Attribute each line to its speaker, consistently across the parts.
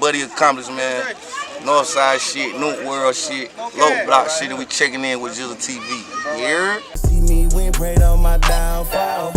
Speaker 1: Buddi accomplished, man. Northside shit, New World shit, Low Block shit, and we checking in with Jizzle TV. You hear?
Speaker 2: See me win, prayed on my downfall.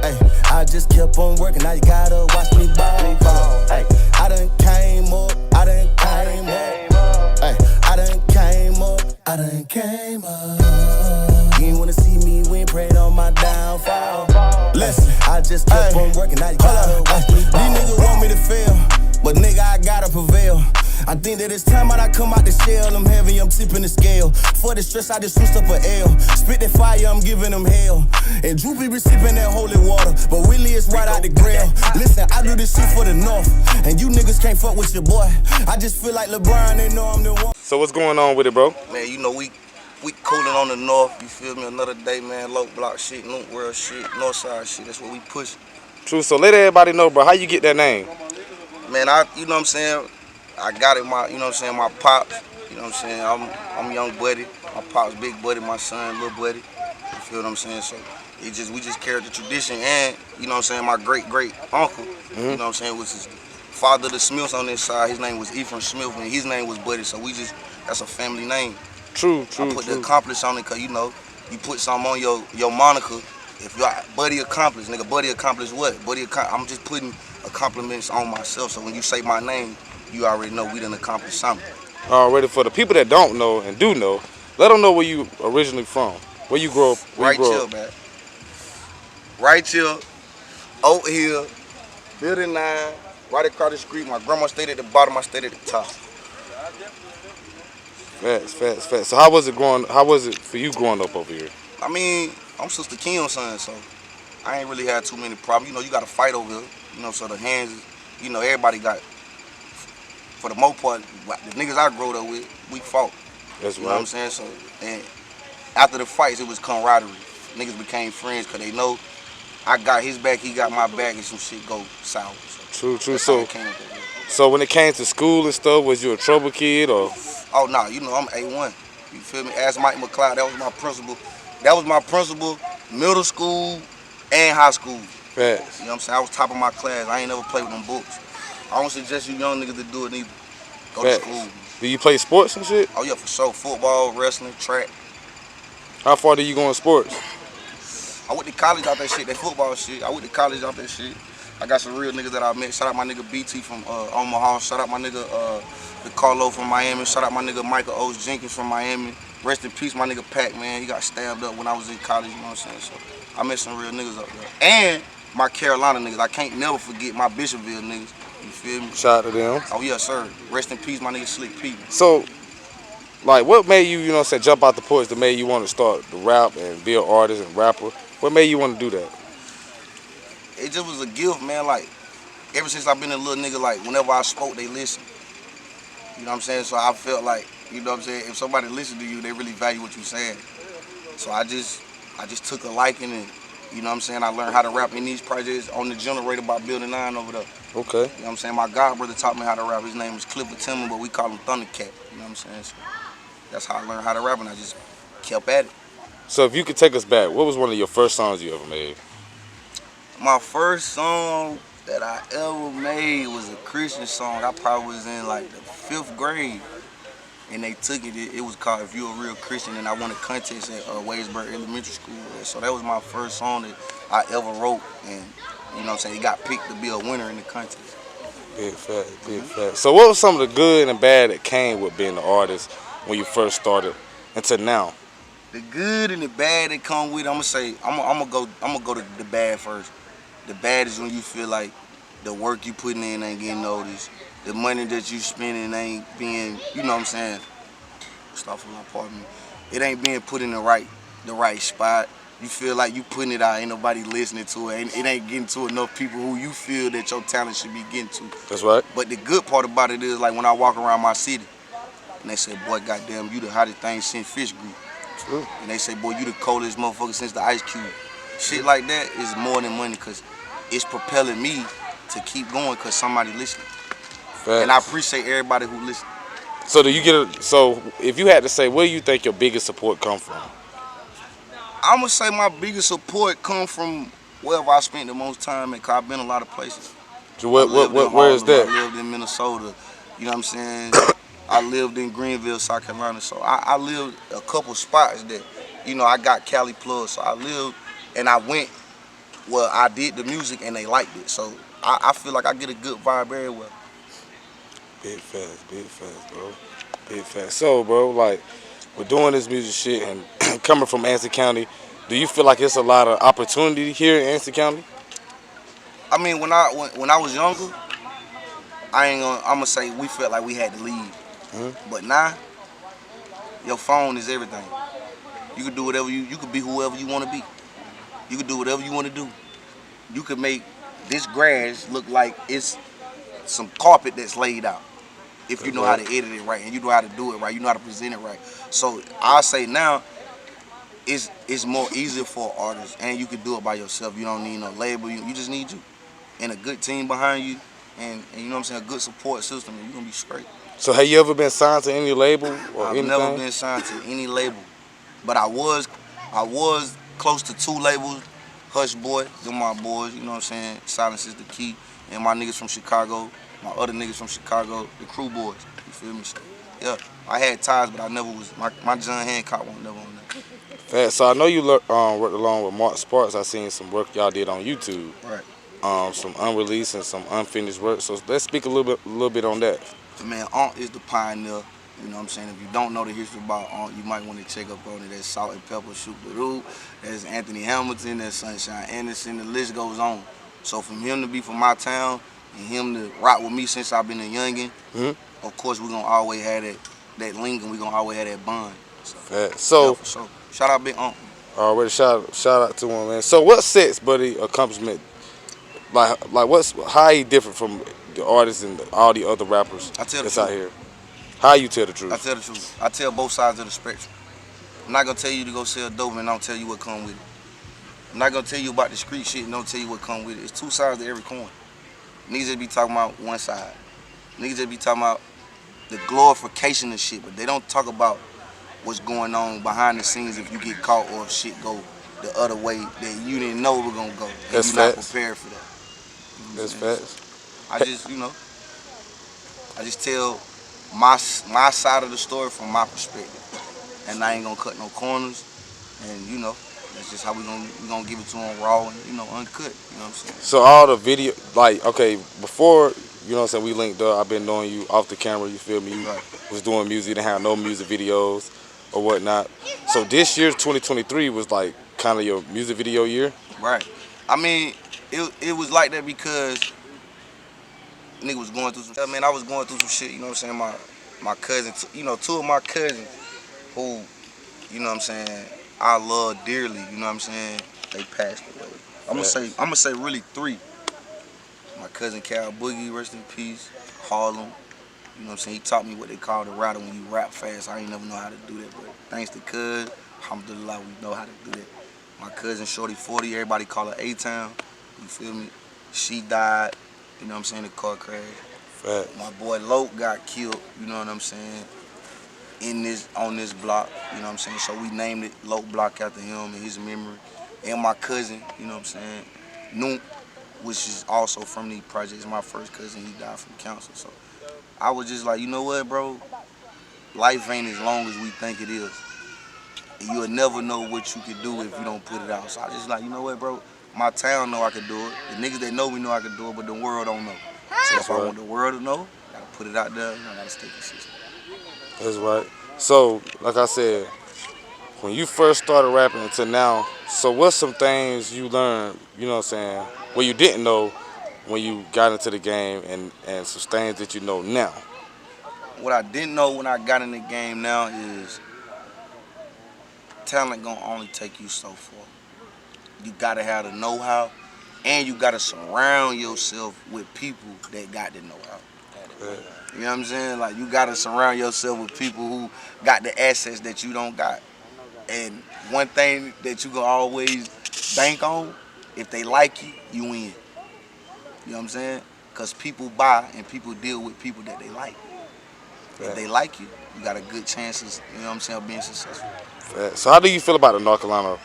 Speaker 2: Ay, I just kept on working, now you gotta watch me ball. Ay, I done came up, I done came up. Ay, I done came up, I done came up. You ain't wanna see me win, prayed on my downfall. Listen, I just kept on working, now you gotta watch me ball. These niggas want me to fail, but nigga, I gotta prevail. I think that it's time I come out the shell. I'm heavy, I'm tipping the scale. For the stress, I just switched up an L. Spit that fire, I'm giving them hell. And Droopy be sipping that holy water, but Willie is right out the grill. Listen, I do this shit for the North, and you niggas can't fuck with your boy. I just feel like LeBron, they know I'm the one.
Speaker 3: So what's going on with it, bro?
Speaker 1: Man, you know, we cooling on the North, you feel me? Another day, man. Low Block shit, New World shit, Northside shit, that's what we push.
Speaker 3: True, so let everybody know, bro, how you get that name?
Speaker 1: Man, you know what I'm saying? I got it, you know what I'm saying, my pops, you know what I'm saying, I'm young Buddi, my pops big Buddi, my son little Buddi, you feel what I'm saying, so we just carried the tradition, and, you know what I'm saying, my great uncle, you know what I'm saying, was his father of the Smiths on this side, his name was Ephraim Smith, and his name was Buddi, so that's a family name.
Speaker 3: True,
Speaker 1: I put the accomplice on it, cause you know, you put something on your moniker, if you're Buddi accomplished, nigga, Buddi accomplished what? I'm just putting compliments on myself, so when you say my name, you already know we done accomplished something.
Speaker 3: Already, for the people that don't know and do know, let them know where you originally from. Where you grew up.
Speaker 1: Right here, man. Right here, Oak Hill, Building 9, right across the street. My grandma stayed at the bottom, I stayed at the top.
Speaker 3: Facts. So how was it for you growing up over here?
Speaker 1: I mean, I'm Sister Kim's son, so I ain't really had too many problems. You know, you got to fight over here. You know, so the hands, you know, everybody got. For the most part, the niggas I growed up with, we fought.
Speaker 3: That's right.
Speaker 1: You know what I'm saying? So, and after the fights, it was camaraderie. Niggas became friends because they know I got his back, he got my back, and some shit go sour. So
Speaker 3: true. So when it came to school and stuff, was you a trouble kid or?
Speaker 1: Oh, no, you know, I'm A1. You feel me? Ask Mike McLeod, that was my principal. That was my principal, middle school and high school.
Speaker 3: Facts.
Speaker 1: You know what I'm saying? I was top of my class. I ain't never played with them books. I don't suggest you young niggas to do it either. Go to school.
Speaker 3: Do you play sports and shit?
Speaker 1: Oh yeah, for sure. Football, wrestling, track.
Speaker 3: How far do you go in sports?
Speaker 1: I went to college out that shit, that football shit. I went to college out that shit. I got some real niggas that I met. Shout out my nigga BT from Omaha. Shout out my nigga Carlo from Miami. Shout out my nigga Michael O's Jenkins from Miami. Rest in peace, my nigga Pac, man. He got stabbed up when I was in college, you know what I'm saying? So I met some real niggas up there. And my Carolina niggas. I can't never forget my Bishopville niggas. You feel me?
Speaker 3: Shout out to them.
Speaker 1: Oh yeah, sir. Rest in peace, my nigga Slick P.
Speaker 3: So, like, what made you, you know what I'm saying, jump out the porch that made you want to start the rap and be an artist and rapper? What made you want to do that?
Speaker 1: It just was a gift, man. Like, ever since I've been a little nigga, like, whenever I spoke, they listen. You know what I'm saying? So I felt like, you know what I'm saying, if somebody listen to you, they really value what you're saying. So I just took a liking and, you know what I'm saying, I learned how to rap in these projects on the generator by Building 9 over there.
Speaker 3: Okay.
Speaker 1: You know what I'm saying? My god brother taught me how to rap. His name is Clifford Timmer, but we call him Thundercat. You know what I'm saying? So that's how I learned how to rap, and I just kept at it.
Speaker 3: So if you could take us back, what was one of your first songs you ever made?
Speaker 1: My first song that I ever made was a Christian song. I probably was in like the 5th grade, and they took it. It was called If You're a Real Christian, and I won a contest at Wadesburg Elementary School. So that was my first song that I ever wrote, and you know what I'm saying, it got picked to be a winner in the contest.
Speaker 3: Big fact. So what was some of the good and bad that came with being an artist when you first started until now?
Speaker 1: The good and the bad that come with it, I'm gonna go to the bad first. The bad is when you feel like the work you putting in ain't getting noticed. The money that you spending ain't being, you know what I'm saying, stuff from my apartment. It ain't being put in the right spot. You feel like you putting it out, ain't nobody listening to it. It ain't getting to enough people who you feel that your talent should be getting to.
Speaker 3: That's right.
Speaker 1: But the good part about it is, like, when I walk around my city, and they say, boy, goddamn, you the hottest thing since Fish Grew.
Speaker 3: True.
Speaker 1: And they say, boy, you the coldest motherfucker since the Ice Cube. Shit like that is more than money, because it's propelling me to keep going because somebody listening.
Speaker 3: Facts.
Speaker 1: And I appreciate everybody who listens.
Speaker 3: So so if you had to say, where do you think your biggest support come from?
Speaker 1: I'm gonna say my biggest support come from wherever I spent the most time at, cause I've been a lot of places.
Speaker 3: So where is that?
Speaker 1: I lived in Minnesota, You know what I'm saying? I lived in Greenville, South Carolina, so I lived a couple spots that, you know, I got Cali plugs. So I lived and I went where I did the music and they liked it. So I feel like I get a good vibe everywhere.
Speaker 3: Big facts, bro. Big facts. So, bro, like, with doing this music shit and coming from Anson County, do you feel like it's a lot of opportunity here in Anson County?
Speaker 1: I mean, when I was younger, I'm gonna say we felt like we had to leave. But now, your phone is everything. You can do whatever you can be whoever you want to be. You can do whatever you want to do. You can make this grass look like it's some carpet that's laid out. If you know how to edit it right and you know how to do it right, you know how to present it right. So I say now, it's more easier for artists, and you can do it by yourself. You don't need no label. You just need you and a good team behind you, and you know what I'm saying, a good support system, and you're gonna be straight.
Speaker 3: So have you ever been signed to any label or
Speaker 1: I've
Speaker 3: anything?
Speaker 1: never been signed to any label, but I was close to 2 labels. Hush Boy, them my boys. You know what I'm saying. Silence is the key, and my niggas from Chicago, my other niggas from Chicago, the Crew Boys. You feel me? So, yeah, I had ties, but I never was. My John Hancock won't never on that.
Speaker 3: Fast. So I know you worked along with Mark Sparks. I seen some work y'all did on YouTube.
Speaker 1: Right.
Speaker 3: Some unreleased and some unfinished work. So let's speak a little bit on that.
Speaker 1: Man, Aunt is the pioneer. You know what I'm saying? If you don't know the history about Aunt, you might want to check up on it. That's Salt and Pepper, Shoot the Roo. That's Anthony Hamilton. That's Sunshine Anderson. The list goes on. So for him to be from my town and him to rock with me since I've been a youngin', of course we're gonna always have that link, and we're gonna always have that bond. So, yeah, for sure. Shout out Big Aunt.
Speaker 3: Already shout out to him, man. So what sets Buddi accomplishment? Like how he different from the artists and all the other rappers that's out here? How you tell the truth?
Speaker 1: I tell the truth. I tell both sides of the spectrum. I'm not gonna tell you to go sell dope and don't tell you what come with it. I'm not gonna tell you about the street shit and don't tell you what come with it. It's 2 sides to every coin. Niggas just be talking about one side. Niggas just be talking about the glorification of shit, but they don't talk about what's going on behind the scenes if you get caught or if shit go the other way that you didn't know it was gonna go.
Speaker 3: That's
Speaker 1: you're not
Speaker 3: facts.
Speaker 1: prepared for that.
Speaker 3: That's facts.
Speaker 1: I just tell my side of the story from my perspective, and I ain't gonna cut no corners, and you know that's just how we gonna give it to them raw and uncut. You know what I'm saying?
Speaker 3: So all the video, like, okay, before, you know what I'm saying, we linked up, I've been knowing you off the camera, you feel me? You was doing music, didn't have no music videos or whatnot. So this year, 2023, was like kind of your music video year?
Speaker 1: Right. I mean, it was like that because nigga was going through some. I mean, I was going through some shit. You know what I'm saying? My cousins, 2 of my cousins, who, you know what I'm saying, I love dearly. You know what I'm saying? They passed away. I'm gonna say really 3. My cousin Cal Boogie, rest in peace. Harlem. You know what I'm saying? He taught me what they call the router when you rap fast. I ain't never know how to do that, but thanks to Cuz, alhamdulillah, we know how to do that. My cousin Shorty 40, everybody call her A-Town. You feel me? She died. You know what I'm saying? The car crash.
Speaker 3: Fact.
Speaker 1: My boy Loke got killed, you know what I'm saying, on this block, you know what I'm saying? So we named it Loke Block after him in his memory. And my cousin, you know what I'm saying, Nook, which is also from the projects, my first cousin, he died from cancer. So I was just like, you know what, bro? Life ain't as long as we think it is. And you'll never know what you can do if you don't put it out. So I just like, you know what, bro? My town know I can do it. The niggas that know me know I can do it, but the world don't know. So if I want the world to know, I gotta put it out there, and I gotta stay consistent.
Speaker 3: That's right. So, like I said, when you first started rapping until now, so what's some things you learned, you know what I'm saying, what you didn't know when you got into the game, and some things that you know now?
Speaker 1: What I didn't know when I got in the game now is talent gonna only take you so far. You gotta have the know-how, and you gotta surround yourself with people that got the know-how. You know what I'm saying? Like, you gotta surround yourself with people who got the assets that you don't got. And one thing that you can always bank on, if they like you, you win. You know what I'm saying? Because people buy and people deal with people that they like. If they like you, you got a good chances, you know what I'm saying, of being successful.
Speaker 3: So how do you feel about the North Carolina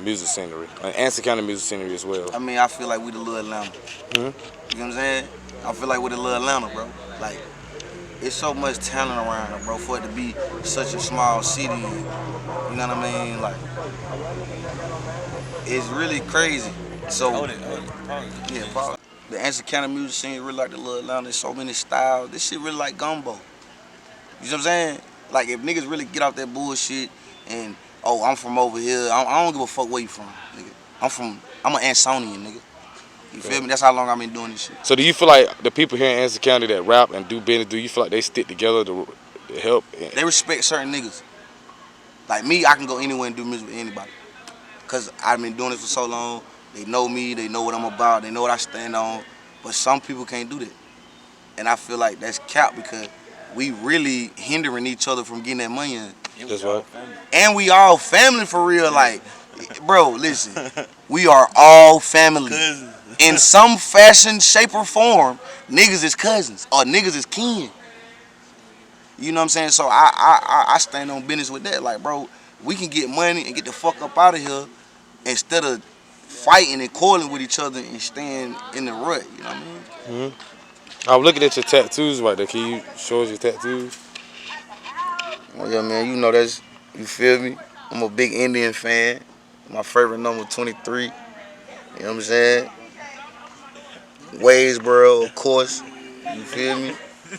Speaker 3: music scenery, and Anson County music scenery as well?
Speaker 1: I mean, I feel like we the little Atlanta. You know what I'm saying? I feel like we're the little Atlanta, bro. Like, it's so much talent around it, bro, for it to be such a small city. You know what I mean? Like, it's really crazy. So, yeah, probably. The Anson County music scene really like the little Atlanta. There's so many styles. This shit really like gumbo. You know what I'm saying? Like, if niggas really get off that bullshit and, oh, I'm from over here, I don't give a fuck where you from, nigga. I'm an Ansonian, nigga. You feel me? That's how long I've been doing this shit.
Speaker 3: So do you feel like the people here in Anson County that rap and do business, do you feel like they stick together to help?
Speaker 1: They respect certain niggas. Like me, I can go anywhere and do music with anybody. Cause I've been doing this for so long. They know me, they know what I'm about, they know what I stand on. But some people can't do that. And I feel like that's cap because we really hindering each other from getting that money in.
Speaker 3: That's right.
Speaker 1: And we all family for real. Like, bro, listen. We are all family. In some fashion, shape, or form, niggas is cousins or niggas is kin. You know what I'm saying? So I stand on business with that. Like, bro, we can get money and get the fuck up out of here instead of fighting and quarreling with each other and staying in the rut. You know what I mean?
Speaker 3: I'm looking at your tattoos right there. Can you show us your tattoos?
Speaker 1: Well, yeah, man, you know that's, you feel me? I'm a big Indian fan. My favorite number 23. You know what I'm saying? Waysboro, of course. You feel me?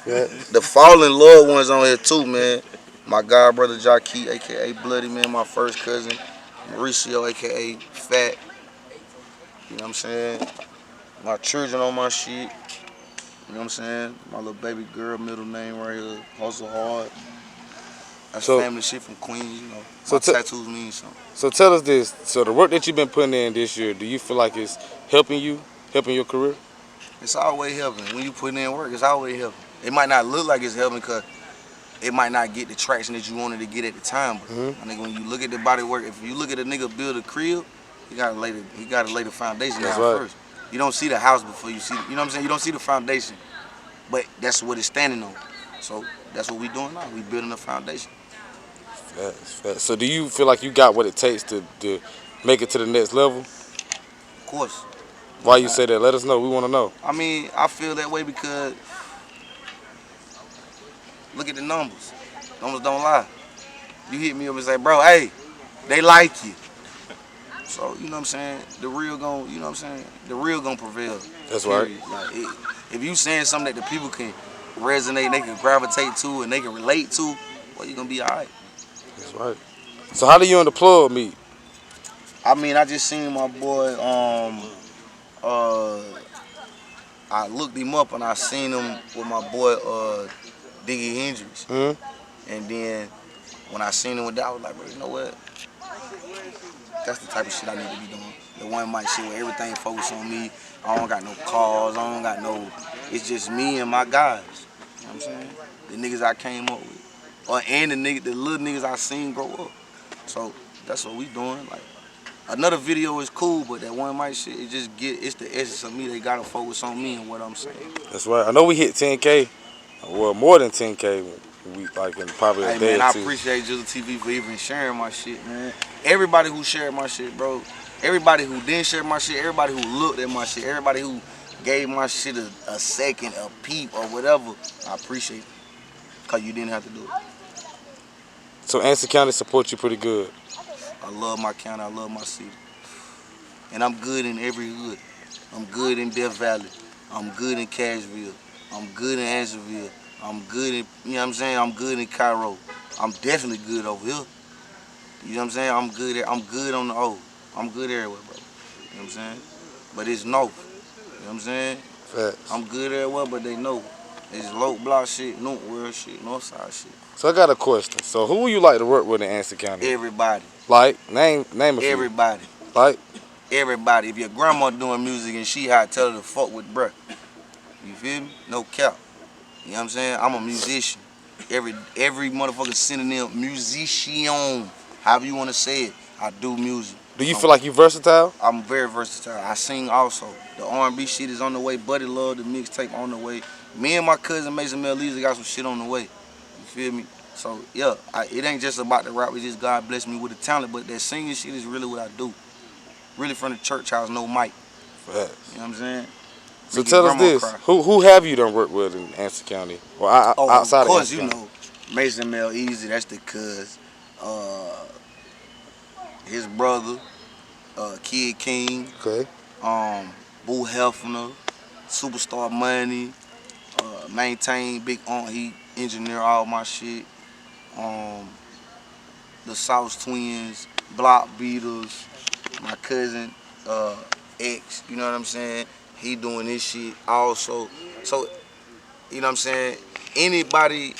Speaker 1: Yeah. The fallen loved ones on here too, man. My god brother Jackie, aka Buddi, man, my first cousin. Mauricio, aka Fat. You know what I'm saying? My children on my shit. You know what I'm saying? My little baby girl, middle name right here. Hustle hard. That's family shit from Queens, you know. My tattoos mean something.
Speaker 3: So tell us this. So the work that you've been putting in this year, do you feel like it's helping you, helping your career?
Speaker 1: It's always helping. When you put in work, it's always helping. It might not look like it's helping because it might not get the traction that you wanted to get at the time. But I think when you look at the body work, if you look at a nigga build a crib, he gotta lay the foundation down first. You don't see the house before you see, you know what I'm saying? You don't see the foundation, but that's what it's standing on. So that's what we doing now. We building a foundation.
Speaker 3: Facts. So do you feel like you got what it takes to make it to the next level?
Speaker 1: Of course.
Speaker 3: Why you say that? Let us know. We want to know.
Speaker 1: I mean, I feel that way because look at the numbers. Numbers don't lie. You hit me up and say, bro, hey, they like you. So, you know what I'm saying? The real gon', you know what I'm saying? The real gon' prevail.
Speaker 3: That's right.
Speaker 1: Like, if you saying something that the people can resonate, they can gravitate to, and they can relate to, well, you're gonna be all right.
Speaker 3: That's right. So how do you and the plug meet?
Speaker 1: I mean, I just seen my boy, I looked him up and I seen him with my boy, Diggy Hendrix. And then when I seen him with that, I was like, bro, you know what? That's the type of shit I need to be doing. The one mic shit where everything focused on me. I don't got no calls, I don't got no, it's just me and my guys. You know what I'm saying? The niggas I came up with. And the little niggas I seen grow up. So that's what we doing. Like, another video is cool, but that one mic shit, it's the essence of me. They gotta focus on me and what I'm saying.
Speaker 3: That's right. I know we hit 10K, well, more than 10K. We like in probably a day
Speaker 1: man,
Speaker 3: or two.
Speaker 1: I appreciate Jizzle TV for even sharing my shit, man. Everybody who shared my shit, bro. Everybody who didn't share my shit. Everybody who looked at my shit. Everybody who gave my shit a second, a peep, or whatever. I appreciate it. Because you didn't have to do it.
Speaker 3: So Anson County supports you pretty good.
Speaker 1: I love my county. I love my city. And I'm good in every hood. I'm good in Death Valley. I'm good in Cashville. I'm good in Ansonville. I'm good in, you know what I'm saying? I'm good in Cairo. I'm definitely good over here. You know what I'm saying? I'm good on the O. I'm good everywhere, bro. You know what I'm saying? But it's north. You know what I'm saying?
Speaker 3: Facts.
Speaker 1: I'm good everywhere, but they know. It's low block shit, north world shit, north side shit.
Speaker 3: So I got a question. So who would you like to work with in Anson County?
Speaker 1: Everybody.
Speaker 3: Like, name a few.
Speaker 1: Everybody.
Speaker 3: Like? Everybody.
Speaker 1: If your grandma doing music and she hot, tell her to fuck with bruh. You feel me? No cap. You know what I'm saying? I'm a musician. Every motherfucker synonym, musician, however you want to say it, I do music.
Speaker 3: Do you feel like you versatile?
Speaker 1: I'm very versatile. I sing also. The R&B shit is on the way. Buddi Love, the mixtape on the way. Me and my cousin Mason Melisa got some shit on the way. You feel me? So yeah, it ain't just about the rap. It's just God bless me with the talent, but that singing shit is really what I do. Really from the church house, no mic.
Speaker 3: Facts.
Speaker 1: You know what I'm saying?
Speaker 3: So tell us this:
Speaker 1: cry.
Speaker 3: who have you done worked with in Anson County or outside
Speaker 1: of course,
Speaker 3: of
Speaker 1: you
Speaker 3: Anson County?
Speaker 1: know, Mason Mel Easy, that's the cuz. His brother, Kid King,
Speaker 3: Okay.
Speaker 1: Boo Hefner, Superstar Money, Maintain Big On, he engineer all my shit. Um, the South Twins, Block Beaters, my cousin, X, you know what I'm saying? He doing this shit also. So, you know what I'm saying? Anybody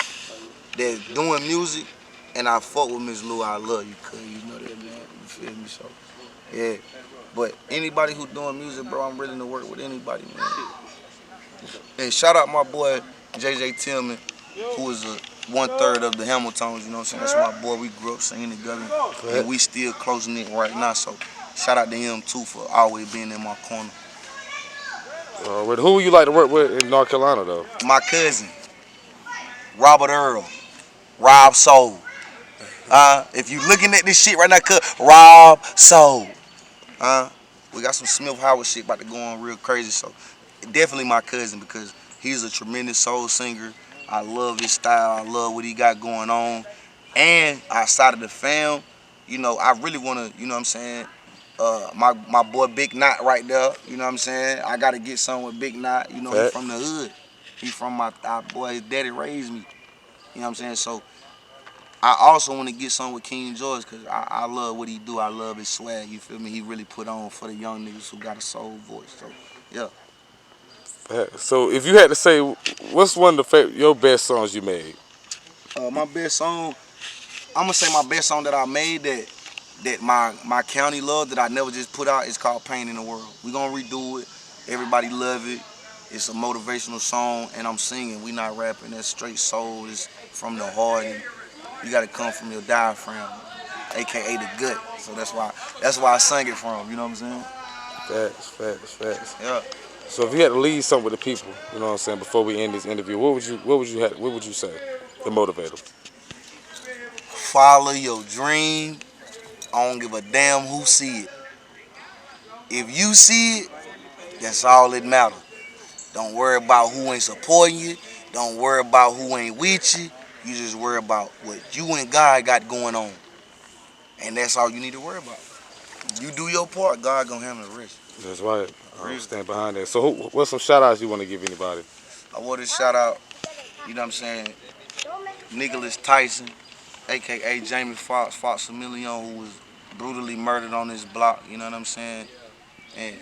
Speaker 1: that's doing music, and I fuck with Miss Lou, I love you, cuz you know that, man. You feel me? So, yeah. But anybody who doing music, bro, I'm willing to work with anybody, man. And shout out my boy JJ Tillman, who is a 1/3 of the Hamiltons, you know what I'm saying? That's my boy. We grew up singing together, and we still close knit right now. So shout out to him too for always being in my corner.
Speaker 3: Who would you like to work with in North Carolina though?
Speaker 1: My cousin, Robert Earl, Rob Soul. If you looking at this shit right now, Rob Soul. We got some Smith Howard shit about to go on real crazy. So definitely my cousin because he's a tremendous soul singer. I love his style. I love what he got going on. And outside of the fam, you know, I really want to, you know what I'm saying, my boy Big Knot right there, you know what I'm saying? I got to get some with Big Knot. You know, he from the hood. He from my boy, his daddy raised me. You know what I'm saying? So I also want to get some with King George because I love what he do. I love his swag, you feel me? He really put on for the young niggas who got a soul voice. So, yeah.
Speaker 3: So if you had to say, what's one of your best songs you made?
Speaker 1: My best song, I'm gonna say my best song that I made that my county loved that I never just put out is called Pain in the World. We gonna redo it. Everybody love it. It's a motivational song and I'm singing. We not rapping. That's straight soul. It's from the heart. And you gotta come from your diaphragm, aka the gut. So that's why I sang it from. You know what I'm saying?
Speaker 3: Facts.
Speaker 1: Yeah.
Speaker 3: So if you had to leave something with the people, you know what I'm saying, before we end this interview, what would you say to motivate them?
Speaker 1: Follow your dream. I don't give a damn who see it. If you see it, that's all that matters. Don't worry about who ain't supporting you. Don't worry about who ain't with you. You just worry about what you and God got going on. And that's all you need to worry about. You do your part, God gonna handle the rest.
Speaker 3: That's right. I stand behind that. So what's some shout outs you want to give anybody?
Speaker 1: I want to shout out, you know what I'm saying, Nicholas Tyson, a.k.a. Jamie Fox a Million, who was brutally murdered on this block, you know what I'm saying? And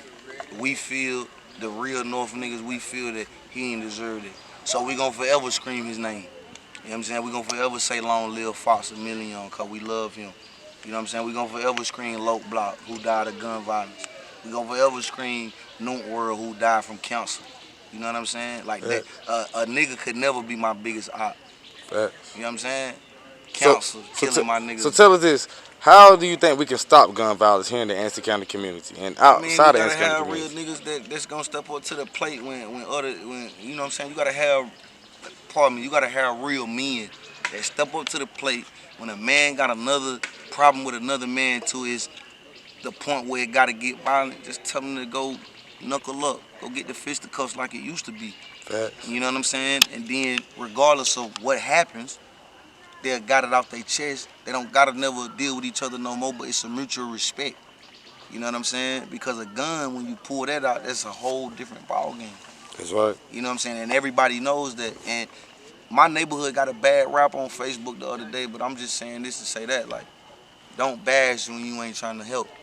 Speaker 1: we feel, the real North niggas, we feel that he ain't deserved it. So we gonna forever scream his name. You know what I'm saying? We gonna forever say long live Fox a Million, because we love him. You know what I'm saying? We gonna forever scream Loke Block, who died of gun violence. We gonna forever scream Noot World, who died from cancer. You know what I'm saying? Like that, a nigga could never be my biggest op. You know what I'm saying? Cancer, killing my niggas.
Speaker 3: So tell us this. How do you think we can stop gun violence here in the Anson County community and outside the Anson County community?
Speaker 1: We gotta have real niggas that's gonna step up to the plate when you know what I'm saying? You gotta have, you gotta have real men that step up to the plate when a man got another problem with another man to his the point where it gotta get violent. Just tell them to go knuckle up, go get the fisticuffs like it used to be. You know what I'm saying? And then regardless of what happens, they got it off their chest. They don't gotta never deal with each other no more, but it's a mutual respect. You know what I'm saying? Because a gun, when you pull that out, that's a whole different ball game.
Speaker 3: That's right.
Speaker 1: You know what I'm saying? And everybody knows that. And my neighborhood got a bad rap on Facebook the other day, but I'm just saying this to say that, like, don't bash when you ain't trying to help. You know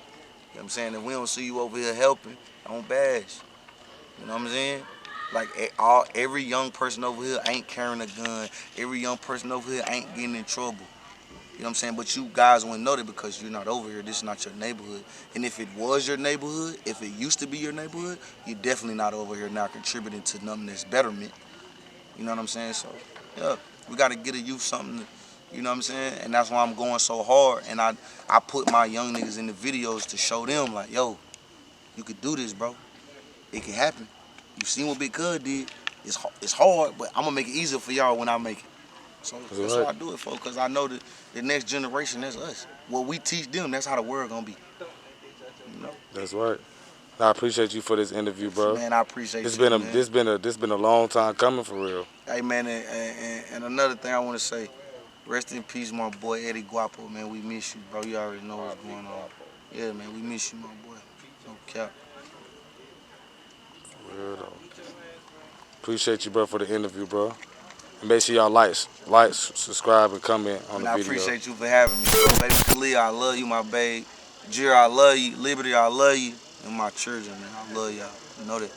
Speaker 1: what I'm saying? If we don't see you over here helping, don't bash. You know what I'm saying? Like every young person over here ain't carrying a gun. Every young person over here ain't getting in trouble. You know what I'm saying? But you guys wouldn't know that because you're not over here. This is not your neighborhood. And if it was your neighborhood, if it used to be your neighborhood, you're definitely not over here now contributing to nothing that's betterment. You know what I'm saying? So, yeah, we got to get a youth something, you know what I'm saying? And that's why I'm going so hard. And I put my young niggas in the videos to show them, like, yo, you could do this, bro. It can happen. You seen what Big Cud did. It's hard, but I'm going to make it easier for y'all when I make it. So that's what I do it for, because I know that the next generation, that's us. What we teach them, that's how the world going to be. You know?
Speaker 3: That's right. I appreciate you for this interview, bro.
Speaker 1: Man, I appreciate
Speaker 3: This
Speaker 1: you,
Speaker 3: been a
Speaker 1: man.
Speaker 3: this been a long time coming for real.
Speaker 1: Hey, man, and another thing I want to say, rest in peace, my boy Eddie Guapo, man. We miss you, bro. You already know what's going on. Yeah, man, we miss you, my boy. No cap.
Speaker 3: For real though. Appreciate you, bro, for the interview, bro. And make sure y'all like, subscribe, and comment on
Speaker 1: And
Speaker 3: the
Speaker 1: I
Speaker 3: video.
Speaker 1: appreciate you for having me, bro. Baby Khalil, I love you, my babe. Jira, I love you. Liberty, I love you. And my children, man, I love y'all. You know that.